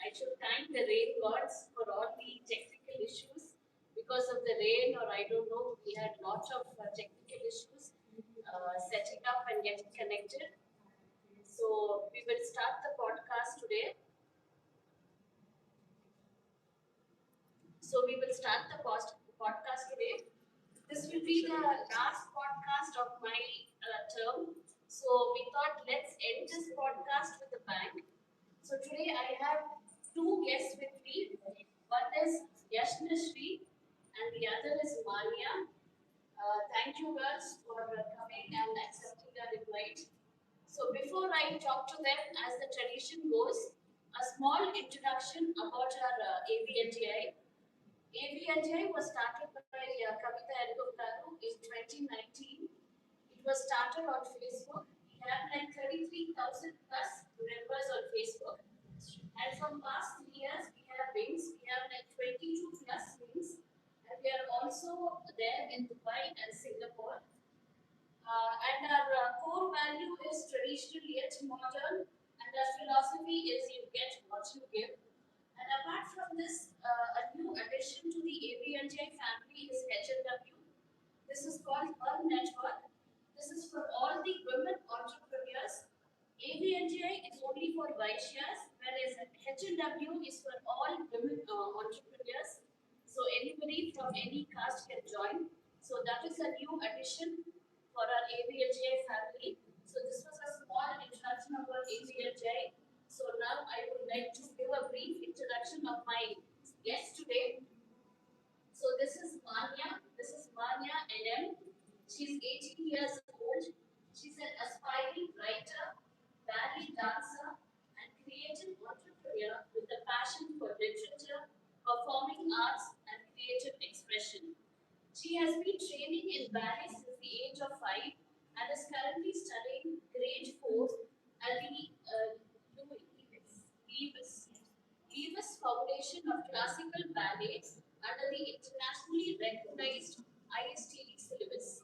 I should thank the rain gods for all the technical issues. Because of the rain, or I don't know, we had lots of technical issues setting up and getting connected. So we will start the podcast today. Podcast today. This will be the last podcast of my term. So we thought let's end this podcast with a bang. So today I have two guests with me. One is Yashnashri and the other is Manya. Thank you girls for coming and accepting our invite. So before I talk to them, as the tradition goes, a small introduction about our AVLGI. AVLGI was started by Kavita Ergoptaru in 2019. It was started on Facebook. We have like 33,000 plus members on Facebook. And from past 3 years, we have wings. We have like 22 plus wings. And we are also there in Dubai and Singapore. And our core value is traditional yet modern. And our philosophy is you get what you give. And apart from this, a new addition to the AVLGI family is HLW. This is called Earn Network. This is for all the women entrepreneurs. AVLGI is only for Vaishyas, whereas HLW is for all women entrepreneurs. So anybody from any caste can join. So that is a new addition for our AVLGI family. So this was a small introduction about AVLGI. So now I would like to give a brief introduction of my guest today. So this is Manya. This is Manya NM. She's 18 years old. She's an aspiring writer, ballet dancer, and creative entrepreneur with a passion for literature, performing arts, and creative expression. She has been training in ballet since the age of 5 and is currently studying grade 4 at the Levis Foundation of Classical Ballet under the internationally recognized ISTD syllabus.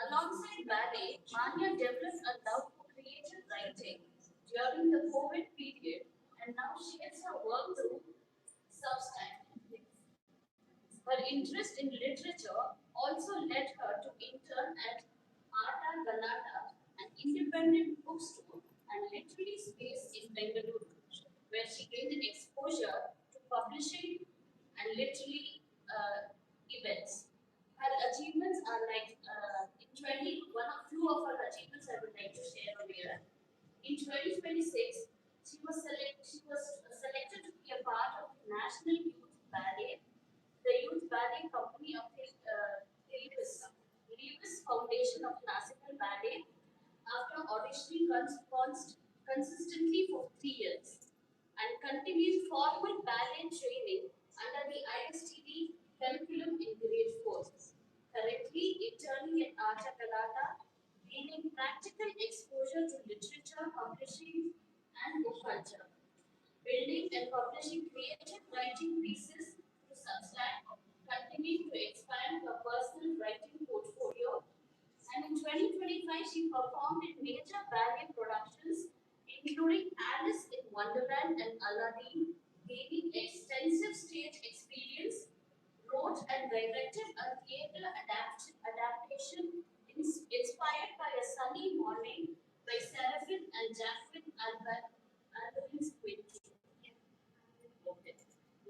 Alongside ballet, Manya developed a love for creative writing during the COVID period, and now shares her work through Substack. Her interest in literature also led her to intern at Arta Galata, an independent bookstore and literary space in Bengaluru, where she gained exposure to publishing and literary events. Her achievements are like in 20, one of few of her achievements I would like to share over here. In 2026, she was selected to be a part of the National Youth Ballet, the Youth Ballet Company of the Levis Foundation of Classical Ballet after auditioning consistently for 3 years and continued formal ballet training under the ISTD curriculum in grade 4. Currently interning at Arta Kalata, gaining practical exposure to literature, publishing, and book culture. Building and publishing creative writing pieces through Substack, continuing to expand her personal writing portfolio. And in 2025, she performed in major ballet productions, including Alice in Wonderland and Aladdin, gaining extensive stage experience, wrote and directed a theatre adaptation inspired by A Sunny Morning by Seraphin and Jacqueline Alban's Quint. Okay.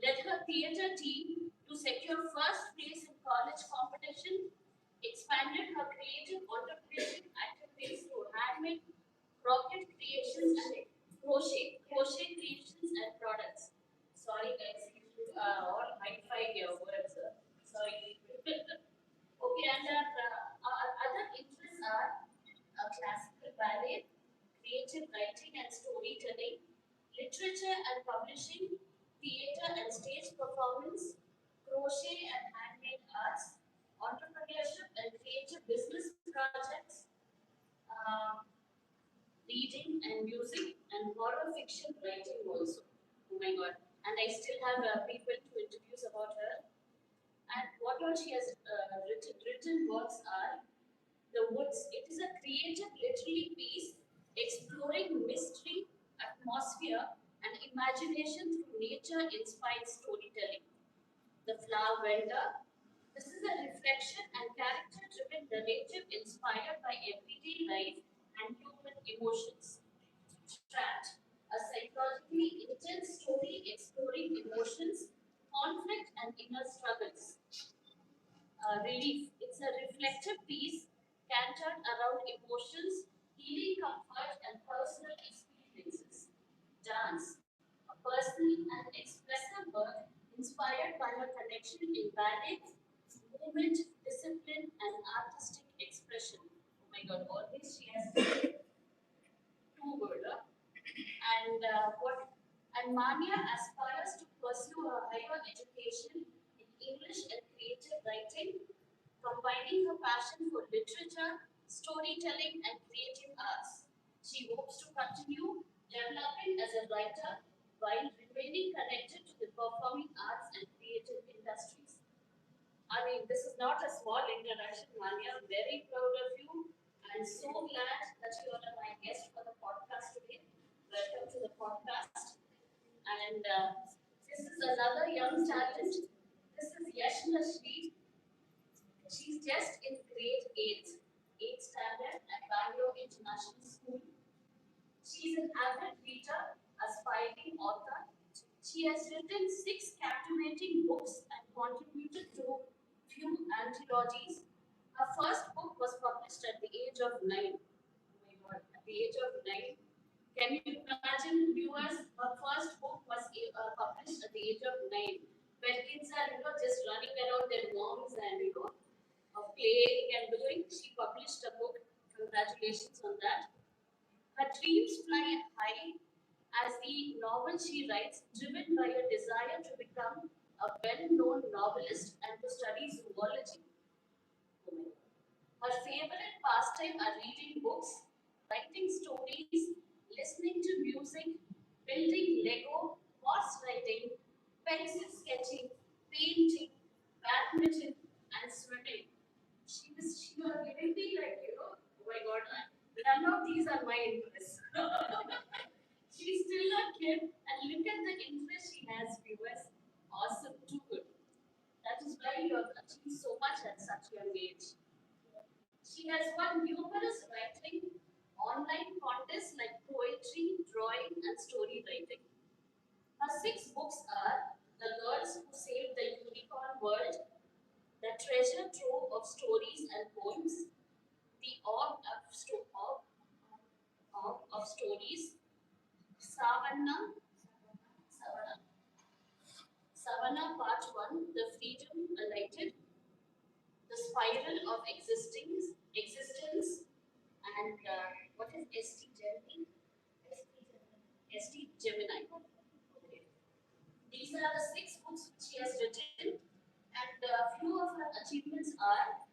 Led her theatre team to secure first place in college competition, expanded her creative entrepreneurship activities through handmade rocket creations and crochet creations and products. Sorry guys, all hi-fi words. Sorry. Okay, and our other interests are classical ballet, creative writing and storytelling, literature and publishing, theatre and stage performance, crochet and handmade arts, entrepreneurship and creative business projects, um, reading and music, and horror fiction writing also. Oh my god. And I still have people to introduce about her. And what all she has written works are The Woods. It is a creative literary piece exploring mystery, atmosphere, and imagination through nature-inspired storytelling. The Flower Vendor. This is a reflection and character-driven narrative inspired by everyday life and human emotions. Trapped, a psychologically intense story exploring emotions, conflict, and inner struggles. Relief. It's a reflective piece centered around emotions, healing comfort, and personal experiences. Dance. A personal and expressive work inspired by her connection in ballet, movement, discipline, and artistic expression. Oh my god, always she has two words. And Mania aspires to pursue her higher education in English and creative writing, combining her passion for literature, storytelling, and creative arts. She hopes to continue developing as a writer while remaining connected to the performing arts and creative industries. I mean, this is not a small introduction, Manya. I'm very proud of you. I'm so glad that you are my guest for the podcast today. Welcome to the podcast. And this is another young talent. This is Yashna Shri. She's just in grade 8th standard at Bangalore International School. She is an avid reader, aspiring author. She has written 6 captivating books and contributed to few anthologies. Her first book was published at the age of 9. Oh my god, at the age of 9. Can you imagine, viewers? Her first book was published at the age of 9. When kids are, just running around their moms and, playing and doing, she published a book. Congratulations on that. Her dreams fly high as the novel she writes, driven by a desire to become a well-known novelist and to study zoology. Her favorite pastime are reading books, writing stories, listening to music, building Lego, horse riding, pencil sketching, painting, badminton, and swimming. She was giving me like, oh my god, none of these are my interests. She's still a kid, and look at the interest she has, viewers. Awesome, too good. That is why you have achieved so much at such young age. She has won numerous writing online contests like poetry, drawing, and story writing. Her 6 books are The Girls Who Saved the Unicorn World, The Treasure Trove of Stories and Poems, The Orb of Stories, Savannah, Savannah, Savannah Part 1, The Freedom Alighted, The Spiral of Existence, and what is ST Gemini? ST Gemini. Okay. These are the 6 books which she has written, and a few of her achievements are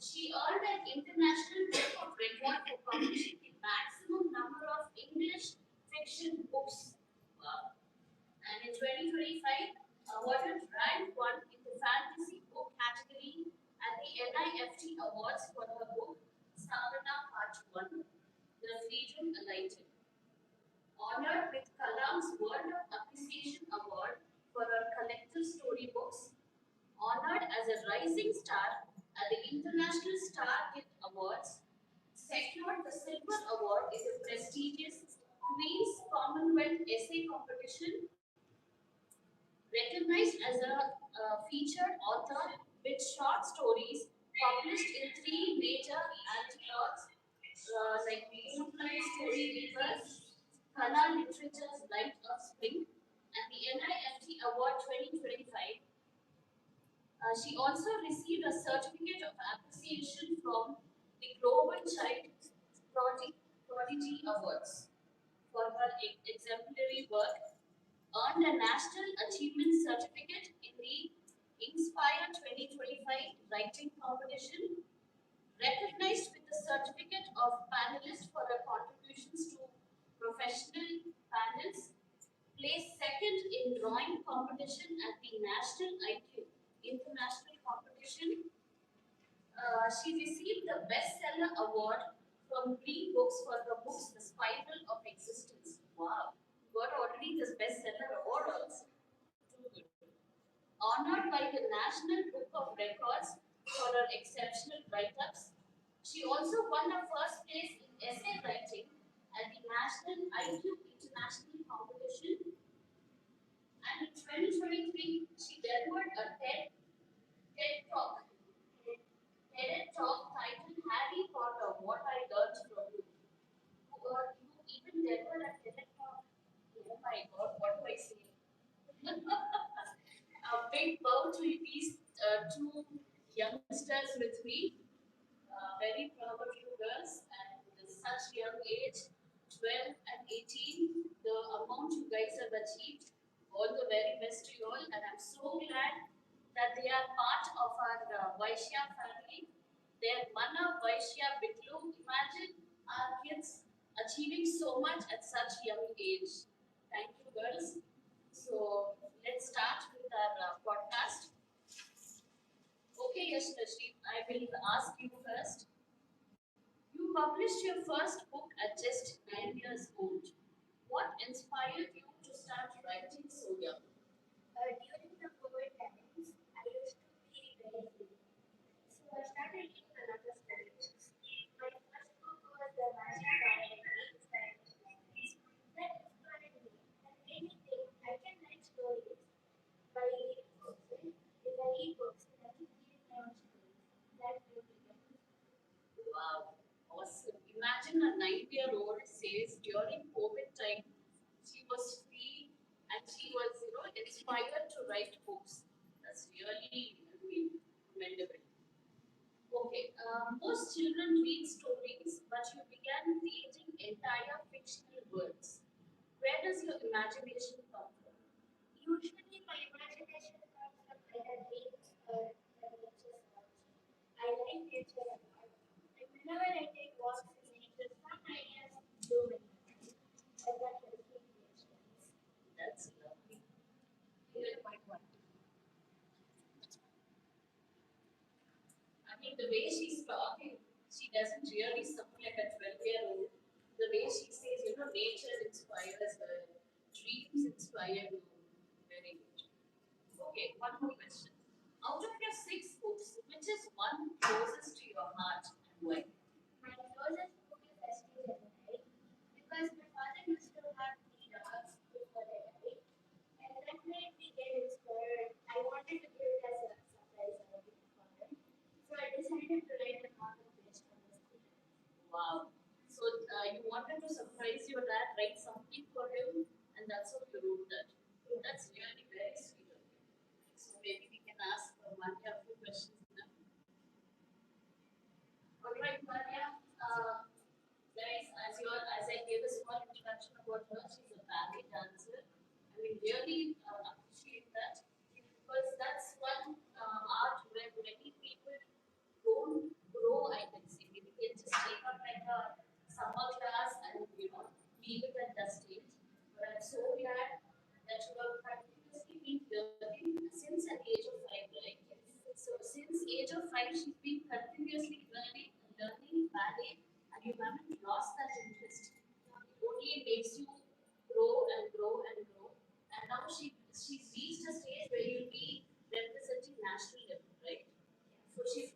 she earned an international book of record for publishing the maximum number of English fiction books. Wow. And in 2025, awarded rank 1 in the fantasy book category at the NIFT Awards for her book Savannah Part 1, The Freedom Alighted. Honored with Kalam's World of Appreciation Award for her collective storybooks. Honored as a rising star at the International Star Gift Awards. Secured the Silver Award in the prestigious Queen's Commonwealth Essay Competition. Recognized as a featured author with short stories published in 3 major anthologies like Moonlight Story Weavers, Kala Literature's Light of Spring, and the NIFT Award 2025. She also received a certificate of appreciation from the Global Child Prodigy Awards for her exemplary work, earned a National Achievement Certificate in the Inspire 2025 Writing Competition, recognized with the Certificate of Panelist for her contributions to professional panels, placed second in drawing competition at the National IQ International Competition. She received the Bestseller Award from Green Books for her books The Spiral of Existence. Wow. got already this bestseller award also. Too good. Honored by the National Book of Records for her exceptional write-ups. She also won a first place in essay writing at the National IQ International Competition, and in 2023 she delivered a TED Talk. TED Talk titled Harry Potter: What I Learned from You. You even delivered a TED Talk. Oh my God, what do I say? A big bow to these two youngsters with me. Very proud of you girls and such young age, 12 and 18, the amount you guys have achieved. All the very best to you all, and I'm so glad that they are part of our Vaishya family. Their Mana Vaishya Bitlu. Imagine our kids achieving so much at such young age. Thank you, girls. So let's start with our podcast. Okay, Yashrashri, I will ask you first. You published your first book at just 9 years old. What inspired you to start writing so young? During the COVID times, I used to be very busy. So I started reading a lot of stories. My first book was The Magic Fire and Eight Silent Planets. That inspired me and made me think I can write stories by reading books. Right? If I read books, then I can create my own stories. That will be better. Wow, awesome. Imagine a 9-year-old says during COVID time she was free and she was, inspired to write books. That's really, commendable. Okay, most children read stories, but you began creating entire fictional worlds. Where does your imagination come from? Usually, my imagination comes from either dreams or nature stories. I like nature a lot. And whenever I take walks in nature, some ideas bloom in my mind. And that helps me create stories. That's lovely. Even my one. I mean, the way she's talking, she doesn't really sound like a 12-year-old. The way she says, nature inspires her, dreams inspire you. Very good. Okay, one more question. Out of your 6 books, which is one closest to your heart and why? My closest book is Destiny Legendary because my father used to have 3 dogs before they died, and that made me get inspired. I wanted to give it as a surprise for my father, so I decided to write a novel based on this book. Wow. So you wanted to surprise your dad, write something for him, and that's how you wrote that. Yeah. That's really very sweet of you. So maybe we can ask Manya a few questions now. All right, Manya. Guys, as I gave a small introduction about her, she's a ballet dancer. I mean, really appreciate that because that's one art where many people don't grow. I can say maybe they just take up like a summer class and leave it at that stage. But I'm so glad that you have continuously been learning since an age of 5, right? So since age of 5, she's been continuously learning ballet, and you haven't lost that interest. It only makes you grow and grow and grow. And now she's reached a stage where you'll be representing national level, right? So she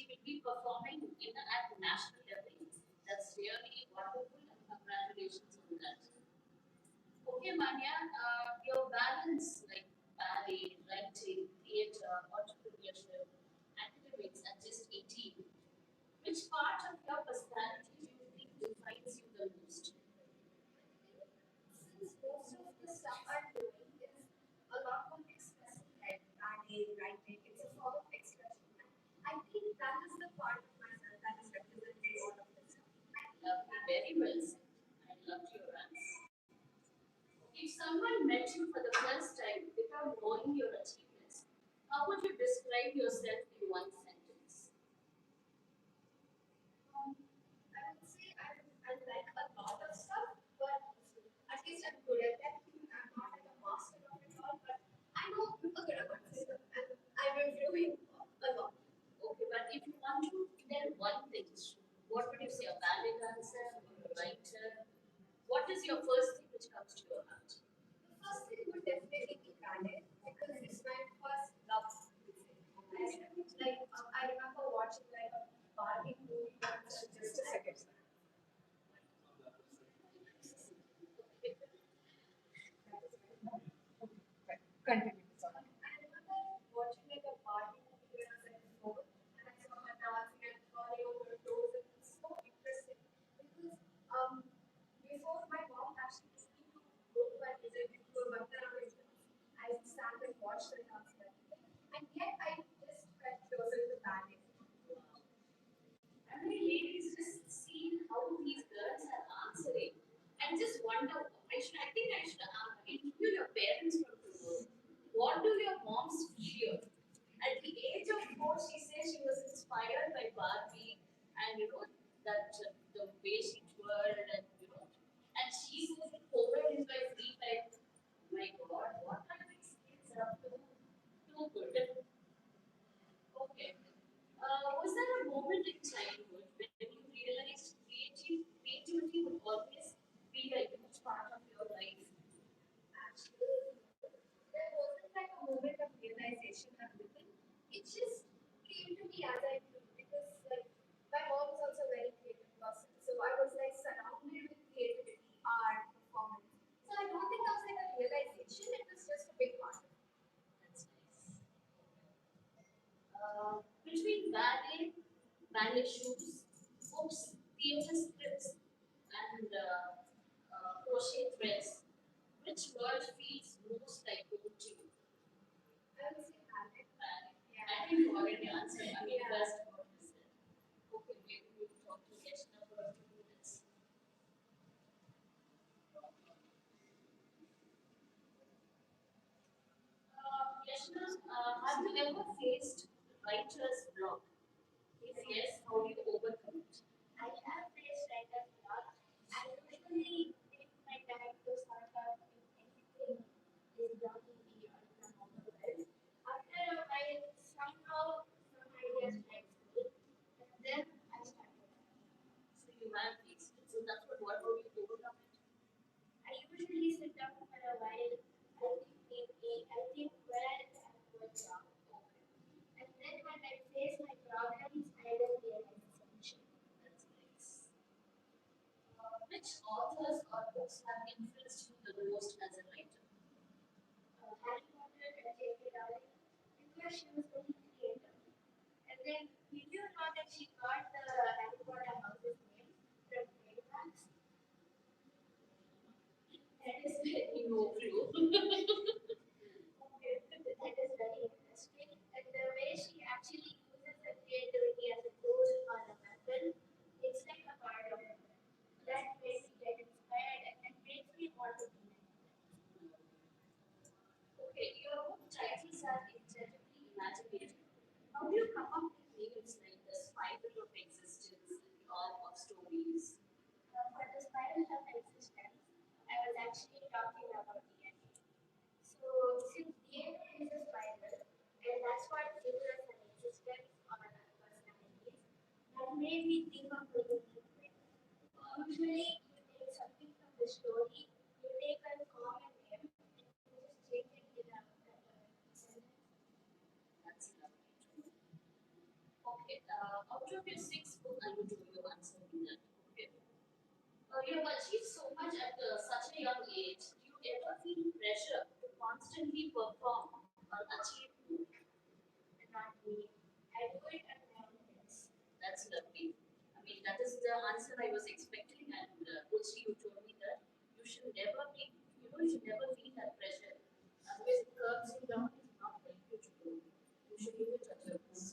will be performing at the national level. That's really wonderful, and congratulations on that. Okay, Manya, your balance like ballet, writing, theatre, entrepreneurship, academics at just 18. Which part of your personality do you think defines you the most? Since most of the stuff I'm doing is a lot more expressive, like ballet, writing, it's a form of expression. I think that is the part of myself that is representing all of this stuff. Lovely, very well said. I loved your answer. If someone met you for the first time without knowing your achievements, how would you describe yourself in one sentence? I would say I like a lot of stuff, but at least I'm good at that. I'm not like a master of it all, but I know a good amount of stuff. I'm reviewing a lot. Okay, but if you want to tell one thing, what would you say? A ballet dancer, a writer? What is your first thing which comes to your Continue. Sorry. I remember watching like a Barbie movie when I was like 4, and I saw her dancing and falling over her toes. It was so interesting because before my mom actually took me to go to my visit to a Bhattara temple, I sat and watched her dance and everything, and yet I just felt closer to the ballet. I mean, ladies, just see how these girls are answering and just wonder. I think I should interview your parents from tomorrow. What do your moms fear? At the age of 4, she says she was inspired by Barbie and that the way she twirled and and she goes over is by free time. My God, what are these kids up to? Too good. Okay. Was there a moment in childhood when you realized creativity would always be a huge part of your life? Actually, there wasn't like a moment of realization or anything. It just came to me as I grew because like my mom is also a very creative person. So I was like surrounded with creativity, art, performance. So I don't think that was like a realization, it was just a big part of it. That's nice. Between ballet shoes, books, theater scripts, and crochet threads, which word feels most like home to you? I would say ballet. Ballet. Yeah. I think you already answered. I mean, Yeah. first what is it? Okay, maybe we will talk to Yashna for a few minutes. Yashna, have you ever faced writer's block? If yes, how do you overcome it? I have faced writer's block. I usually think my time to start out if anything is blocking me or if I'm overwhelmed. After a while, somehow some ideas strikes me, and then I start writing. So you have these. So that's what how you overcome it? I usually sit down for a while. I think deeply. I think where I'm going wrong. And then when I face my problems, I don't realize the solution. That's nice. Which authors or books have influenced you the most as a writer? Harry Potter and J.K. Rowling because she was very creative. And then, did you know that she got the Harry Potter house's name from trademarks? That is very No clue. okay, that is very interesting. And the way she actually uses her creativity as a tool or a weapon, it's like a part of her. That makes me get inspired and makes me want to be like Okay, your book titles are incredibly imaginative. How do you come up with names like the spiral of existence and the arc of stories? for the spiral of existence, I was actually talking about DNA. So, since DNA is a spiral, and that's what gives us an existence or our personalities, that made me think of making it better. Usually, you take something from the story, you take a common name, and you just change it in a better sentence. That's lovely. Okay, out of your 6 book, I will do you answer me that. Okay. You have achieved so much at such a young age. Do you ever feel pressure to constantly perform or achieve more? And not me. I do it at my own pace. That's lovely. I mean, that is the answer I was expecting, and also you told me that you should never be, you should never feel that pressure. Otherwise, it curbs you down. It's not help you to grow. You should do it at your own pace.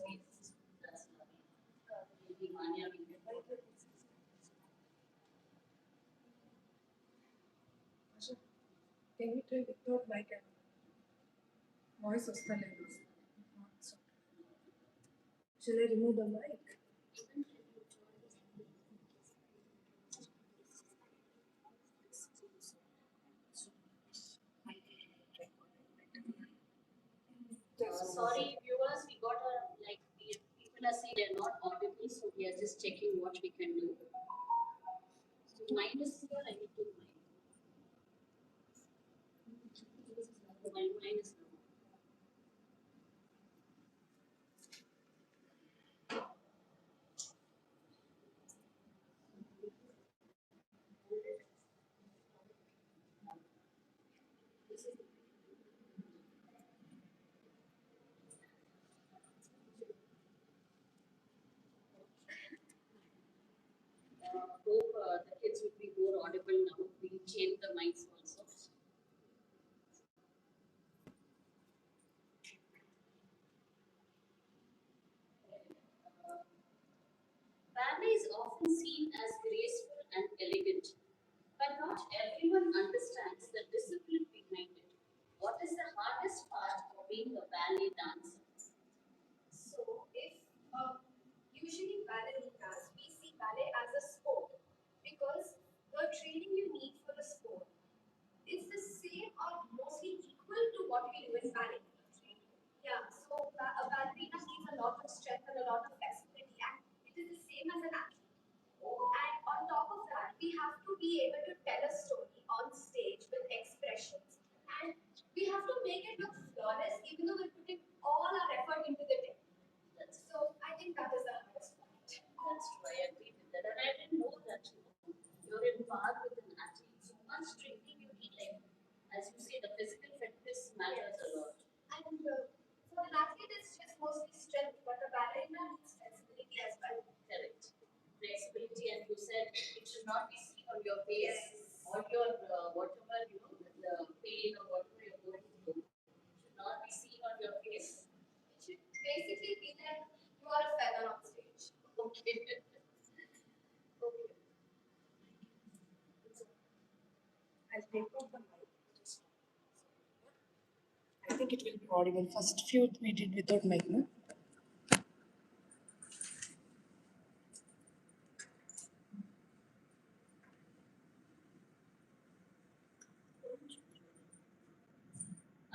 That's lovely. Maybe Manya will get better. Asha, can you try without mic and voice వస్తలేదు. Shall I remove the mic? Sorry, viewers, we got a people are saying they're not audible, so we are just checking what we can do. So mine is here. I need to mine. Mine is now. mics also. Ballet is often seen as graceful and elegant, but not everyone understands the discipline behind it. What is the hardest part of being a ballet dancer? So, if usually ballerinas, we see ballet as a sport because the training you need for a sport is the same or mostly equal to what we do in ballet. Yeah, so a ballerina needs a lot of strength and a lot of flexibility, and it is the same as an athlete. And on top of that, we have to be able to tell a story on stage with expressions. And we have to make it look flawless, even though we're putting all our effort into the technique. So I think that is the hardest part. That's true. I agree with that. And I didn't know that you're in par with an athlete. So much training you need, like as you say, the physical fitness matters a lot. And for an athlete, it's just mostly strength, but a ballerina needs flexibility as well. Correct. Flexibility, and you said it should not be seen on your face Yes. or your whatever the pain or whatever you're going through should not be seen on your face. It should basically be like you are a feather on stage. Okay. Okay. I'll take off the mic. I think it will be audible. First few we did without mic, no?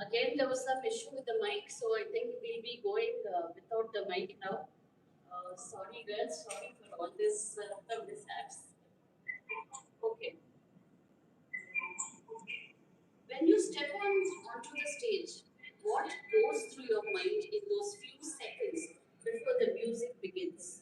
Again, there was some issue with the mic, so I think we'll be going without the mic now. Sorry, girls. Sorry for all this mishaps. Okay. When you step onto the stage, what goes through your mind in those few seconds before the music begins?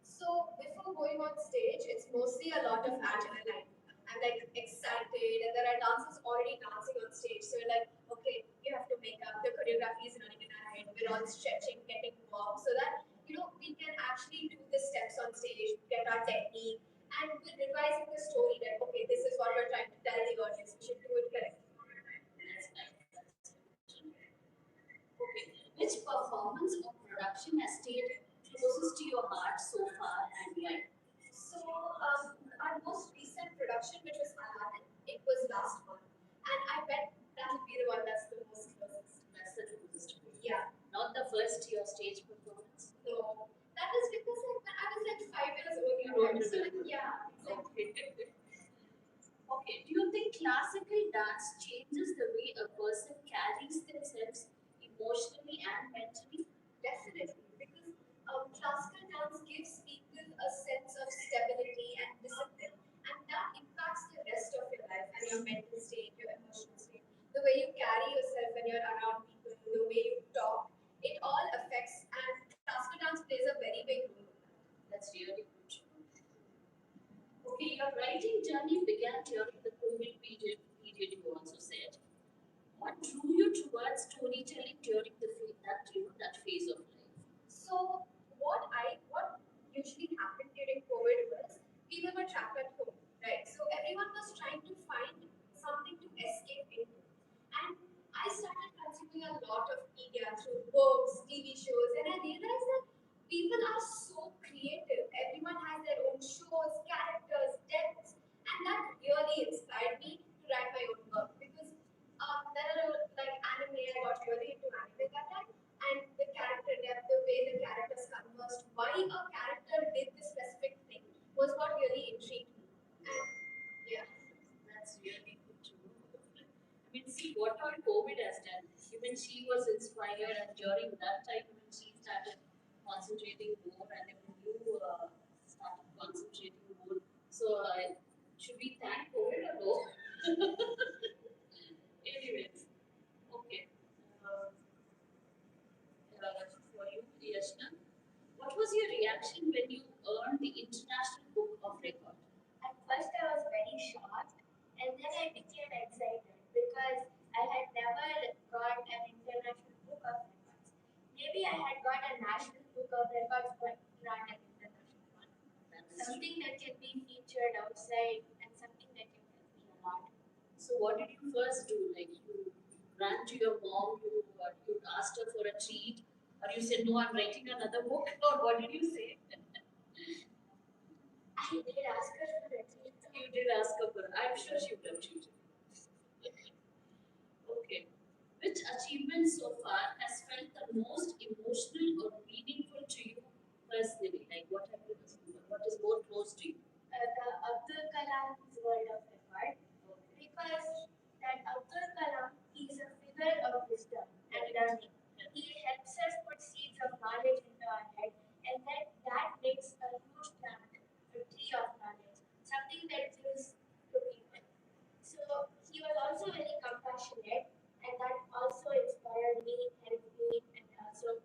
So before going on stage, it's mostly a lot of adrenaline. I'm like excited, and there are dancers already dancing on stage. So you're like, okay, you have to make up. The choreography is running in our head. We're all stretching, getting warm, so that we can actually do the steps on stage, get our technique, and we're revising the story that okay, this is what we're trying to tell the audience. We should do it correctly. That's nice. Okay. Which performance or production has stayed closest to your heart so far and why? So our most recent production, which was Aladdin, it was last month, and I bet that will be the one that's the most closest. That's the closest. Yeah. Not the first your stage performance. No, that is because I was like 5 years old. You don't So, remember. yeah. Okay. Okay. Do you think classical dance changes the way a person carries themselves emotionally and mentally? Definitely, because classical dance gives people a sense of stability and discipline, and that impacts the rest of your life and your mental state, your emotional state. The way you carry yourself when you're around people, the way you talk, it all affects, and classical dance plays a very big role in that. That's really good. Okay, your writing journey began during the COVID period you also said. What drew you towards storytelling during that phase of life? So what usually happened during COVID was people were trapped at home, right? So everyone was trying to find something to escape into. And I started consuming a lot of media through books, TV shows, and I realized that people are so creative. Everyone has their own shows, characters, depths, and that really inspired me to write my own work because there are like anime. I got really into anime that time, and the character depth, the way the characters conversed, why a character did this specific thing was what really intrigued me. And yeah. That's really good to know. I mean, see what all COVID has done. Even she was inspired, and during that time, when she started concentrating more, and even you started concentrating more. So, should we thank COVID or no? Anyways, okay. For you, Yashna, what was your reaction when you earned the International Book of Record? At first, I was very shocked, and then I became excited because I had never got an international book of records. Maybe I had got a national book of records, but not an international one. That is Something that can be featured outside and something that can help me a lot. to your mom, you asked her for a treat, or you said, no, I'm writing another book, or what did you say? I did ask her for a treat. You did ask her for, I'm sure she would have treated you. Okay. Which achievement so far has felt the most emotional or meaningful to you personally? Like what is more close to you? The Abdul Kalam's word of effort, because that Abdul Kalam is a figure of wisdom and learning. He helps us put seeds of knowledge into our head, and that makes a huge plant, a tree of knowledge, something that gives to people. So he was also very compassionate, and that also inspired me, helped me, and also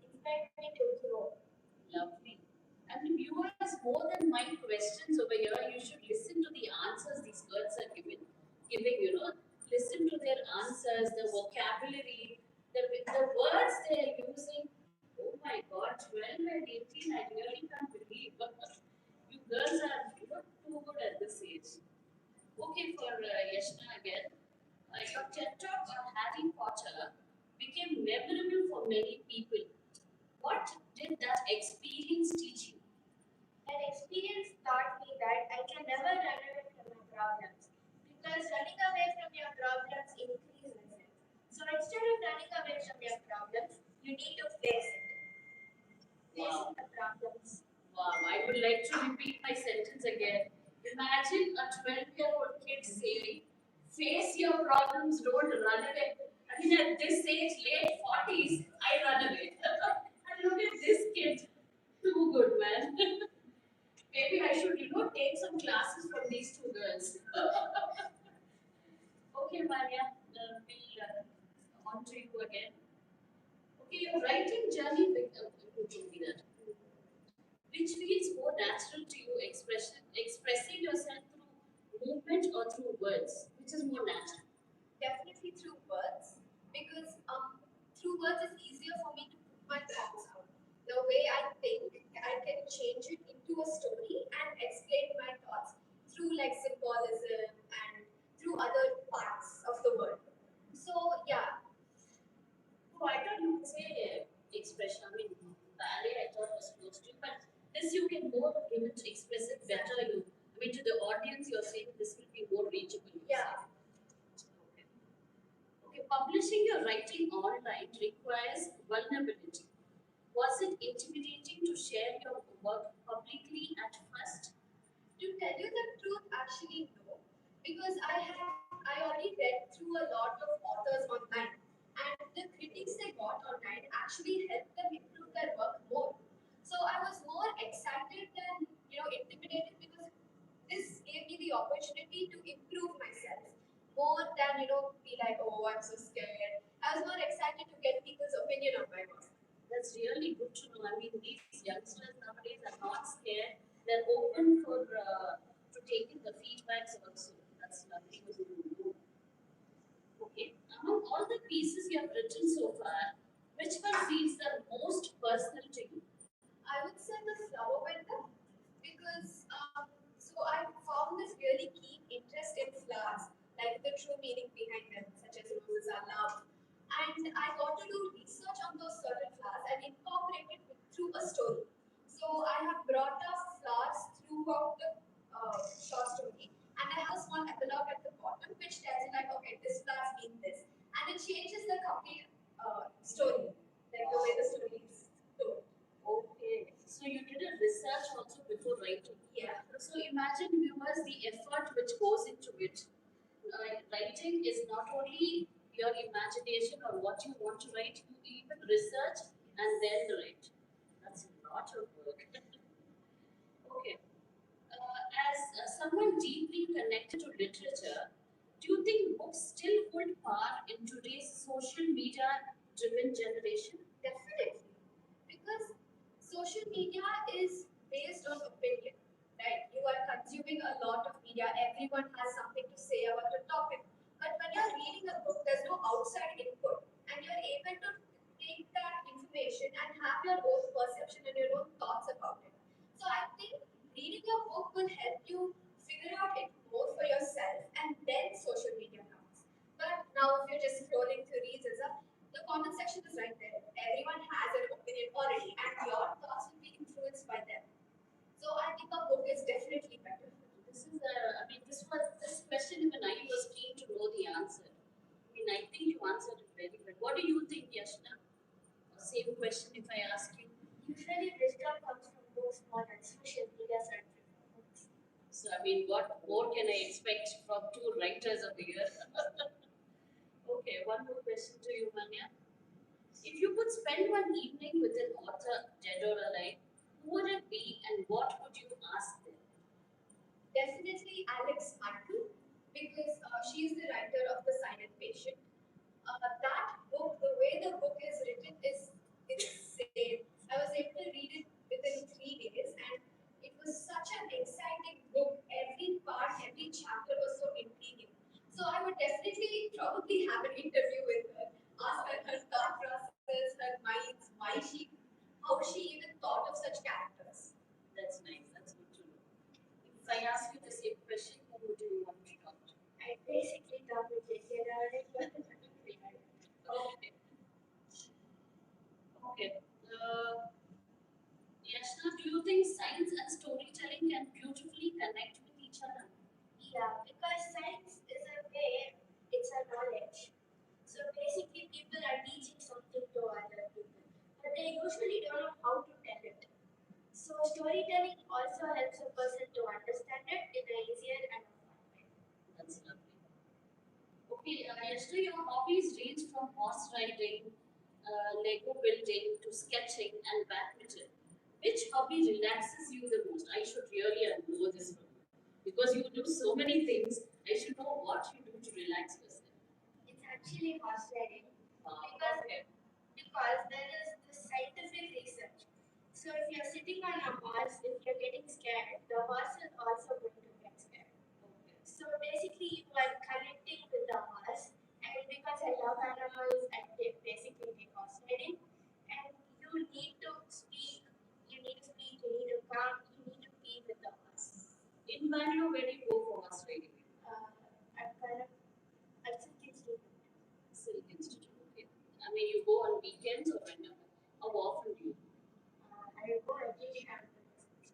inspired me to grow. Lovely. And viewers, more than my questions over here, you should listen to the answers these girls are giving. Listen to their answers, the vocabulary, the words they are using. Oh my God, 12 and 18, I really can't believe. You girls are too good at this age. Okay, for Yashna again. Your TED Talk on Harry Potter became memorable for many people. What did that experience teach you? That experience taught me that I can never run away from my problems, because running away from your problems increases it. So instead of running away from your problems, you need to face it. Wow. Facing the problems. Wow, I would like to repeat my sentence again. Imagine a 12-year-old kid saying, face your problems, don't run away. I mean, at this age, late 40s, I run away. And look at this kid. Too good, man. Maybe I should, take some classes from these two girls. Okay, Manya, on to you again. Okay, your writing journey, you told me that. Which feels more natural to you, expressing yourself through movement or through words? Which is more natural? Definitely through words, because through words it's easier for me to put my thoughts out. The way I think, I can change it into a story and explain my thoughts through like symbolism and through other parts of the word. So yeah, Oh, I thought you would say expression. I mean, ballet I thought was close to you, but this you can more able to express it better. I mean, to the audience, you're saying this will be more reachable. yeah. Okay. Okay, publishing your writing online requires vulnerability. Was it intimidating to share your work publicly at first? To tell you the truth, actually no, because I already read through a lot of authors online, and the critics they got online actually helped them improve their work more. So I was more excited than intimidated, because this gave me the opportunity to improve myself more than be like, oh, I'm so scared. I was more excited to get people's opinion on my work. That's really good to know. I mean, these youngsters nowadays are not scared. They're open for taking the feedbacks also. That's lovely. Okay. Among all the pieces you have written so far, which one feels the most personal to you? I would say the flower winter, because I found this really keen interest in flowers, like the true meaning behind them, such as roses are love. And I got to do research on those certain flowers and incorporate it through a story. So I have brought up flowers throughout the short story, and I have a small epilogue at the bottom which tells you like, okay, this flowers mean this, and it changes the complete story, like the way the story is told. Okay. So you did a research also before writing. Yeah. So imagine viewers the effort which goes into it. Writing is not only your imagination or what you want to write, you even research and then write. That's a lot of work. Okay. As someone deeply connected to literature, do you think books still hold power in today's social media driven generation? Definitely. Because social media is based on opinion, right? You are consuming a lot of media, everyone has something to say about the topic. But when you're reading a book, there's no outside input, and you're able to take that information and have your own perception and your own thoughts about it. So I think reading a book will help you figure out it more for yourself, and then social media comes. But Now, if you're just scrolling through reels and stuff, the comment section is right there. Everyone has an opinion already, and your thoughts will be influenced by them. So I think a book is definitely better. This is this question even I was keen to know the answer. I mean, I think you answered it very well. What do you think, Yashna? Same question if I ask you. Usually, wisdom comes from books more than social media books. So, I mean, what more can I expect from two writers of the year? Okay, one more question to you, Manya. If you could spend one evening with an author, dead or alive, who would it be and what would you ask them? Definitely Alex Martin, because she is the writer of The Silent Patient. That book, the way the book is written is insane. I was able to read it within 3 days, and it was such an exciting book. Every part, every chapter was so intriguing. So I would definitely probably have an interview with her, ask her her thought process, her minds, how she even thought of such characters. That's nice. That's good to know. If I ask you the same question, who would you want to talk to? I basically talk with J.K. Rowling. Okay. Okay. Yashna, do you think science and storytelling can beautifully connect with each other? Yeah, because science is a way, it's a knowledge. So basically, people are teaching something to other people, but they usually don't know how to tell it. So storytelling also helps a person to understand it in an easier and a fun way. That's lovely. Okay, Yashna, your hobbies range from horse riding, Lego building to sketching and badminton. Which hobby relaxes you the most? I should really know this from you. Because you do so many things, I should know what you do to relax yourself. It's actually horse riding Okay. because there is the scientific research. So if you're sitting on a horse, if you're getting scared, the horse is also going to get scared. Okay. So basically, you are connecting with the horse, and because I love animals, I basically take horse riding, and you need to speak, you need to speak, you need to calm, you need to be with the horse. In Bangalore, where do you go for horse riding? I'm kind of, I'm thinking student. Silk Institute. Okay. I mean, you go on weekends or when? How often do you? I go every day after this.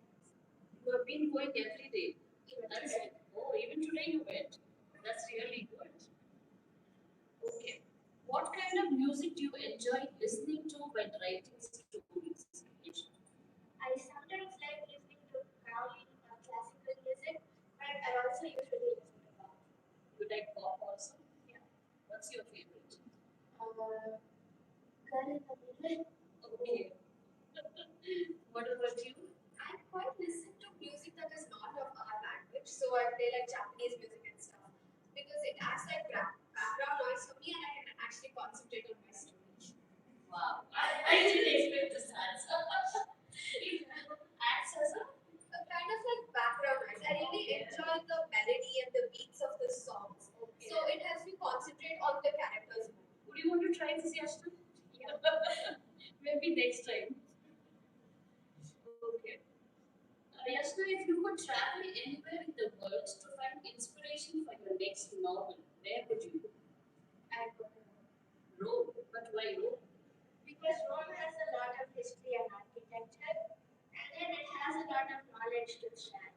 You have been going every day. Even That's today. oh, even today you went. That's really good. Okay. What kind of music do you enjoy listening to when writing stories? I sometimes like listening to calming or classical music, but I also usually listen to pop. You like pop also? Yeah. What's your favorite? Girl in the Middle. Okay. What about you? I quite listen to music that is not of our language, so I play like Japanese music and stuff because it acts like background noise for me, and I can actually concentrate on my story. Wow. I didn't expect this answer. It acts as A kind of like background noise. I really enjoy the melody and the beats of the songs, okay. so it helps me concentrate on the characters more. Would you want to try this, Yashna? Yeah. Maybe next time. Okay. Yashna, if you could travel anywhere in the world to find inspiration for your next novel, where would you go? I go to Rome. But why Rome? because Rome has a lot of history and architecture, and then it has a lot of knowledge to share.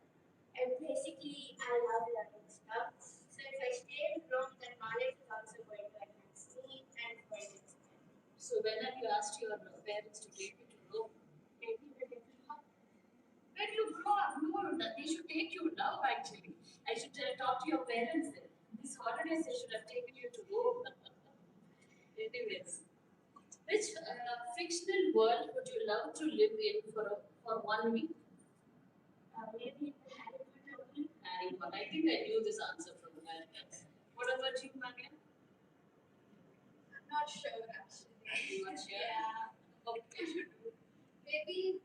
And basically, I love learning stuff. So if I stay in Rome, then knowledge is also going to enhance me and going to expand. So when have you asked your parents to take you to Rome? Maybe the different hub. When you grow up, no, they should take you now actually. I should talk to your parents then. These holidays they should have taken you to Rome. Anyways, which fictional world would you love to live in for 1 week? Maybe the Harry Potter world. Harry Potter. I think I knew this answer from Harry Potter. What about you, Manya? I'm not sure actually. You not sure? Yeah. Okay, should do. Maybe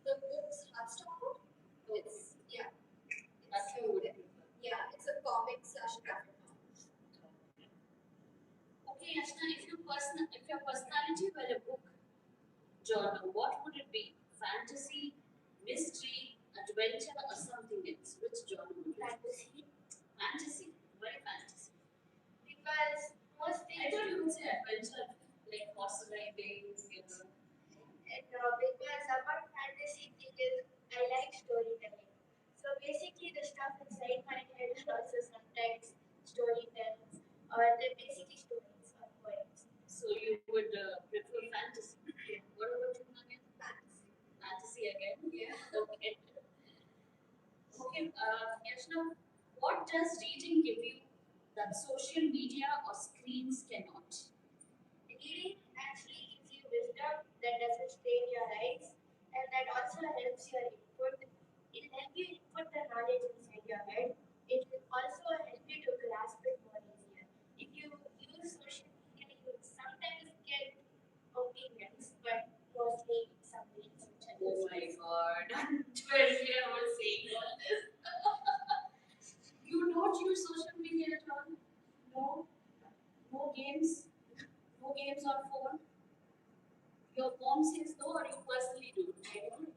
the books Heartstopper. It's yeah. That's It's you would a, prefer. yeah. It's a comic slash graphic novel. Okay, Yashna, if your personality were a book genre, what would it be? Fantasy, mystery, adventure, or something else? Which genre would you choose? Fantasy. Fantasy. Why fantasy? Because and also sometimes story tells or they're basically stories or poems. So you would prefer fantasy. What about you, Manya? Fantasy. Fantasy again? Yeah. Okay. Okay, Yashna, what does reading give you that social media or screens cannot? Reading actually gives you wisdom that doesn't strain your eyes and that also helps your input. It will help you input the knowledge inside your head. It will also help you to grasp it more easier. If you use social media, you will sometimes get opinions, but mostly some reads which are Oh my useless. god, 12 year old saying all this. You don't use social media at all? No? No games? No games on phone? Your mom says no or you personally do? I don't.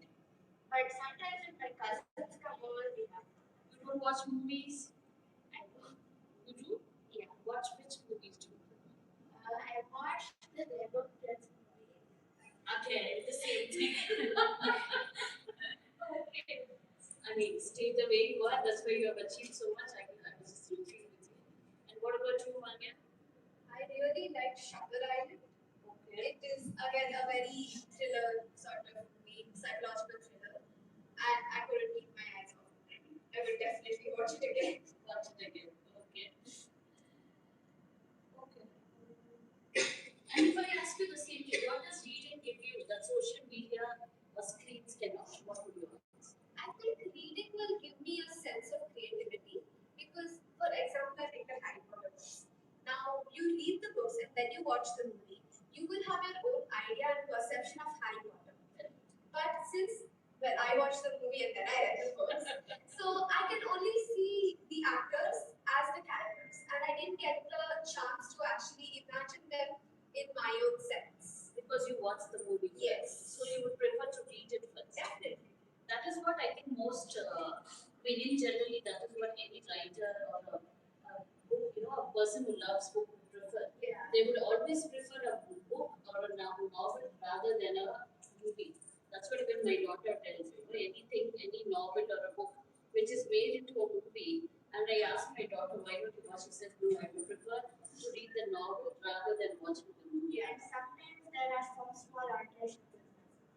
But sometimes when my cousins come over, we have. You don't watch movies? I do. You do? Yeah. Watch which movies do you? I watched the Lego Prince movie. Again, the same thing. Okay. I mean, stay the way you are, that's why you have achieved so much. I was just rooting with you. And what about you, Manya? I really like Shutter Island. Okay. It is again a very thriller sort of movie, psychological thriller, and I couldn't keep my eyes off of it. I would definitely watch it again. Watch it again. Okay. Okay. And if I ask you the same thing, what does reading give you that social media or screens cannot? What would you answer? I think reading will give me a sense of creativity because, for example, take the Harry Potter books. Now, you read the books and then you watch the movie. You will have your own idea and perception of Harry Potter. But since, well, I watched the movie and then I read the books, so I can only see the actors as the characters, and I didn't get the chance to actually imagine them in my own sense. Because you watched the movie. Yes. So you would prefer to read it first. Definitely. That is what I think most, I mean, in generally, that is what any writer or a book, a person who loves book would prefer. Yeah. They would always prefer a book or a novel rather than a movie. That's what even my daughter tells me. Anything, any novel or a book which is made into a movie, and I asked my daughter, why don't you watch? She says, no, I would prefer to read the novel rather than watching the movie. And sometimes there are some small alterations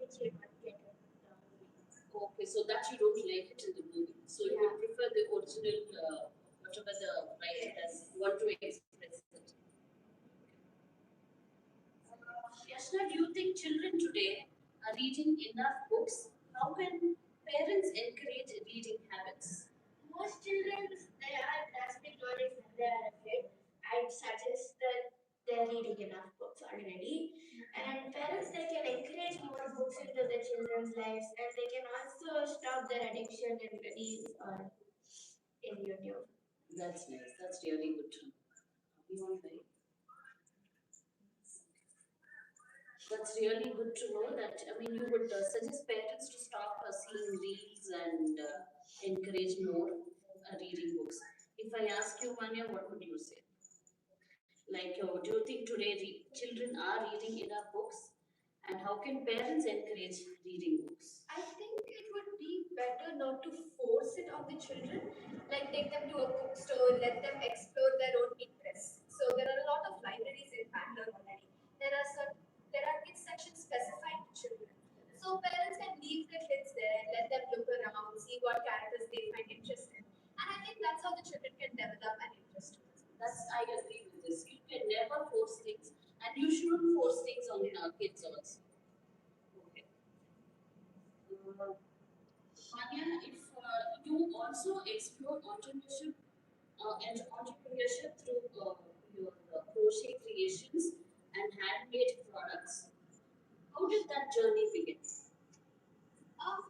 which you might get in the movie. Okay, so that you don't like it in the movie. So you would prefer the original, whatever the writer has want to express it. Yashna, do you think children today are reading enough books? How can parents encourage reading habits? Most children, they are grasping knowledge when they are a kid. I'd suggest that they're reading enough books already. And parents, they can encourage more books into their children's lives, and they can also stop their addiction in reels or in YouTube. That's nice. That's really good to know. You want to That's really good to know that. I mean, you would suggest parents to stop seeing reels and encourage more reading books. If I ask you, Manya, what would you say? Like, do you think today children are reading enough books? And how can parents encourage reading books? I think it would be better not to force it on the children. Like take them to a bookstore, let them explore their own interests. So there are a lot of libraries in Bangalore already. There are kids sections specified to children. So parents can leave the kids there, let them look around, see what characters they find interesting. And I think that's how the children can develop an interest towards it. I agree with this. You can never force things, and you shouldn't force things on kids also. Okay. Manya, if you also explore entrepreneurship through your crochet creations and handmade products, how did that journey begin?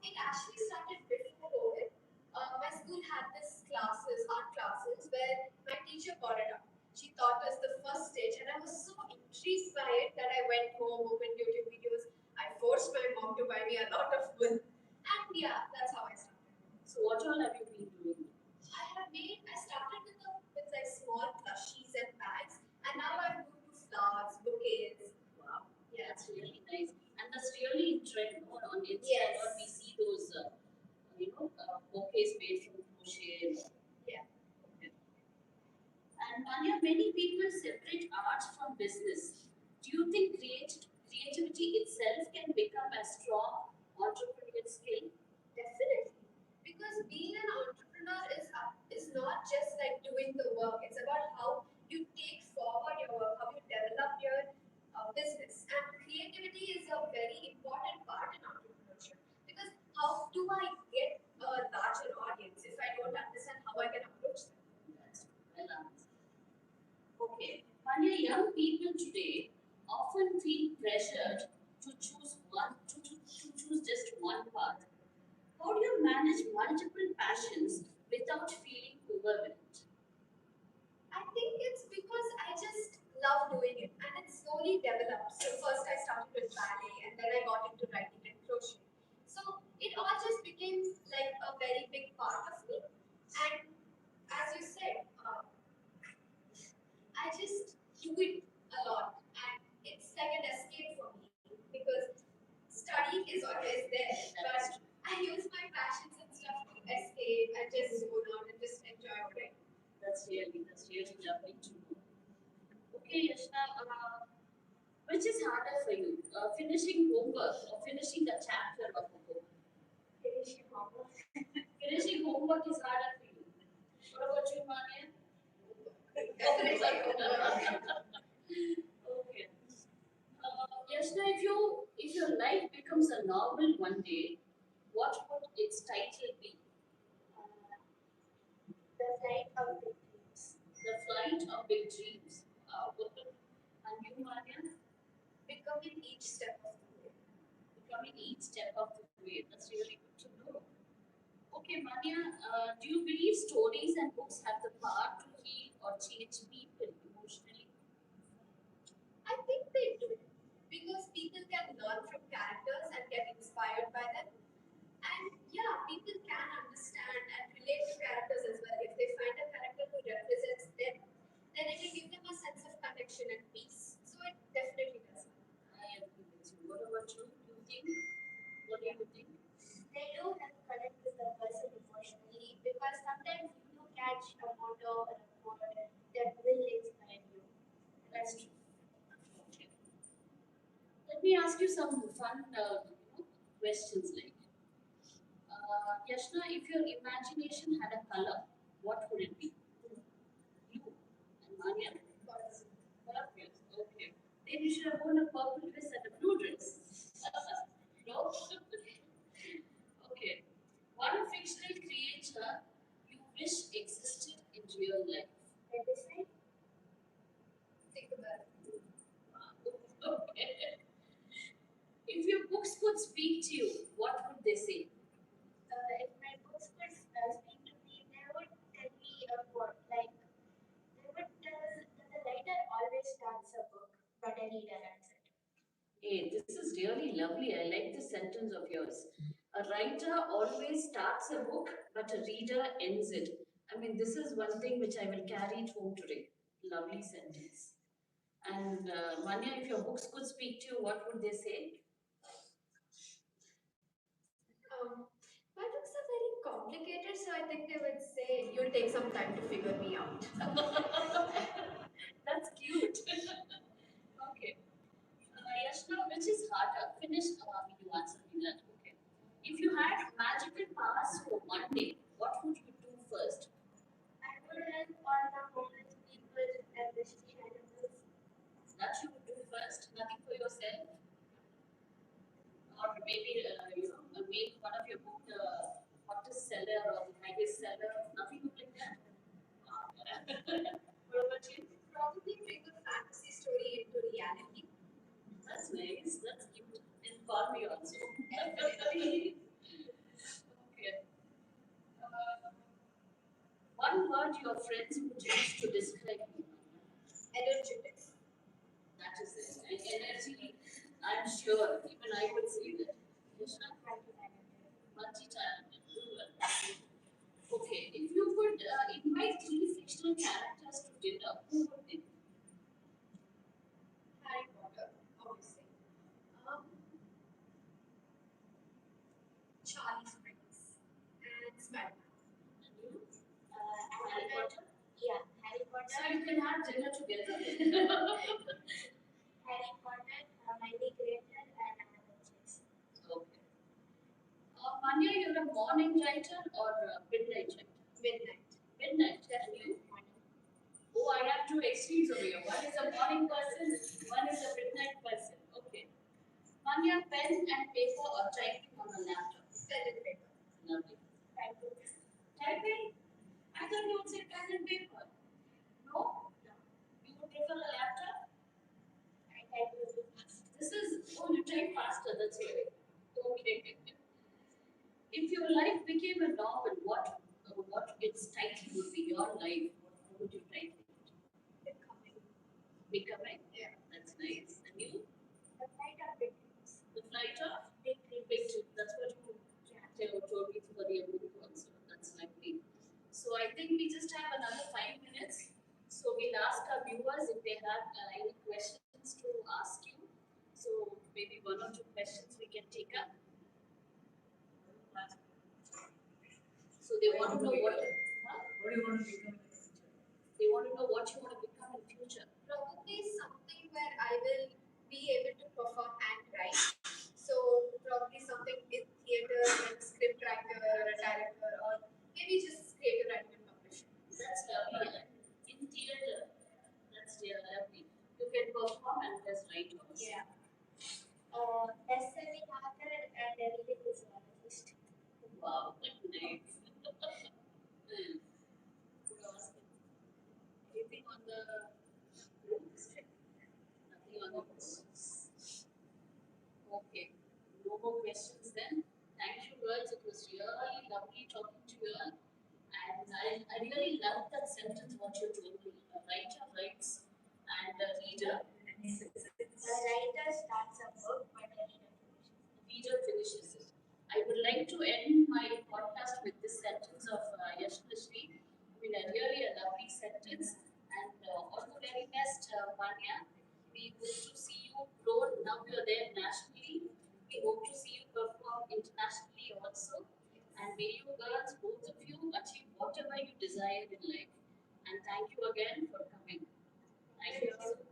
It actually started before COVID. My school had this art classes, where my teacher brought it up. She taught us the first stage, and I was so intrigued by it that I went home, opened YouTube videos. I forced my mom to buy me a lot of wool, and yeah, that's how I started. So, what all have you been doing? I started with like small plushies and bags, and now I've moved to flowers, bouquets. Wow, Yeah. that's really nice. And that's really in trend, no? On Instagram, Yes. we see those, bouquets made from crochet. Yeah. business, do you think creativity itself can become a strong entrepreneurial skill? Definitely. Because being an entrepreneur is not just like doing the work. It's about how you take forward your work, how you develop your business. And creativity is a very important part in entrepreneurship. Because how do I get a larger audience if I don't understand how I can approach them? That's well answered. Okay. Manya, young people today often feel pressured to choose to choose just one path. How do you manage multiple passions without feeling overwhelmed? I think it's because I just love doing it and it slowly developed. So first I started with ballet and then I got into writing and crochet. So it all just became like a very big part of me. And as you said, I just do it a lot and it's like an escape for me because studying is always there. But I use my passions and stuff to escape and just zone out and just enjoy what I do. That's really lovely to know. Okay, Yashna, which is harder for you, finishing homework or finishing a chapter of a book? Finishing homework. Finishing homework is harder for you. What about you, Manya? Definitely homework. Okay. Yashna, if your life becomes a novel one day, what would its title be? The flight of big dreams. The Flight of Big Dreams. And you, Manya? Becoming each step of the way. Becoming each step of the way. That's really good to know. Okay, Manya, do you believe stories and books have the power to heal or change people emotionally? I think they do because people can learn from characters and get inspired by them. And yeah, people can understand and relate to characters as well. If they find a character who represents them, then it will give them a sense of connection and peace. So it definitely does. I agree with you. What about you? Do you think? What do you think? They do help connect with the person emotionally because sometimes you do catch a motto or a quote that will inspire you. That's true. Okay. Let me ask you some fun questions like, Yashna, if your imagination had a color, what would it be? Blue. And Manya? Purple. Okay. Then you should have worn a purple dress and a blue dress. No? Okay. One fictional creature you wish existed in real life. Medicine? Think about it. Okay. If your books could speak to you, what would they say? If my books could speak to me, they would tell me a quote like they would tell that the writer always starts a book, but a reader ends it. Hey, this is really lovely. I like this sentence of yours. A writer always starts a book, but a reader ends it. I mean, this is one thing which I will carry it home today. Lovely sentence. And Manya, if your books could speak to you, what would they say? Um, my books are very complicated, so I think they would say you'll take some time to figure me out. That's cute. Okay. Yashna, which is harder? Finish. You answered me that. Okay. If you had magical powers for one day, what would you do first? I would help all the homeless people and rescue animals. That you would do first, nothing for yourself, or maybe make one of your book the hottest seller or the highest seller, nothing like that. What about you? Probably bring a fantasy story into reality. That's nice. That's cute. And call me also. Definitely. Okay. Uh, One word your friends would use to describe you. Energetic. That is it. And energy, I'm sure, even I would say that. Yashna, multi-talented. Okay, if you could invite three fictional characters to dinner, who would they be? Harry Potter, obviously. Um, Charlie Springs and Spider-Man. And you? Harry Harry Potter. Potter? Yeah, Harry So Potter. you can have dinner together. a morning writer or a midnight writer? Midnight. Midnight. And you? Oh, I have two extremes over here. One is a morning person, one is a midnight person. Okay. Manya, pen and paper or typing on a laptop? Pen and paper. Lovely. Typing. Typing? I thought you would say pen and paper. No? No. You would prefer a laptop? I type really fast. This is, oh, you type faster, that's right. Okay. If your life became a novel, what its title would be? Your life, what would you title it? Becoming. Becoming? Yeah. That's nice. And you? The flight of big dreams. The flight of? Big dreams. Big two. That's what you told me for the book also. That's lovely. So I think we just have another 5 minutes. So we'll ask our viewers if they have any questions to ask you. So maybe one or two questions we can take up. So they want to know what. Huh? What do you want to become in the future? They want to know what you want to become in future. Probably something where I will be able to perform and write. So probably something in theater, like script writer or a director, or maybe just creative writing and publishing. That's lovely. In theater, that's lovely. You can perform and plus write also. Yeah. Best-selling author and a really good zoologist. Wow, nice. Anything on the nothing on the books. Okay. No more questions then. Thank you, girls. It was really lovely talking to you all. And I really loved that sentence what you told me. A writer writes and a reader. A writer starts a book, but a reader finishes. Reader finishes it. I would like to end my podcast with this sentence of Yashrishri. I mean, really a lovely sentence. And all the very best, Vanya. We hope to see you grow. Now you are there nationally. We hope to see you perform internationally also. And may you girls, both of you, achieve whatever you desire in life. And thank you again for coming. Thank you so much.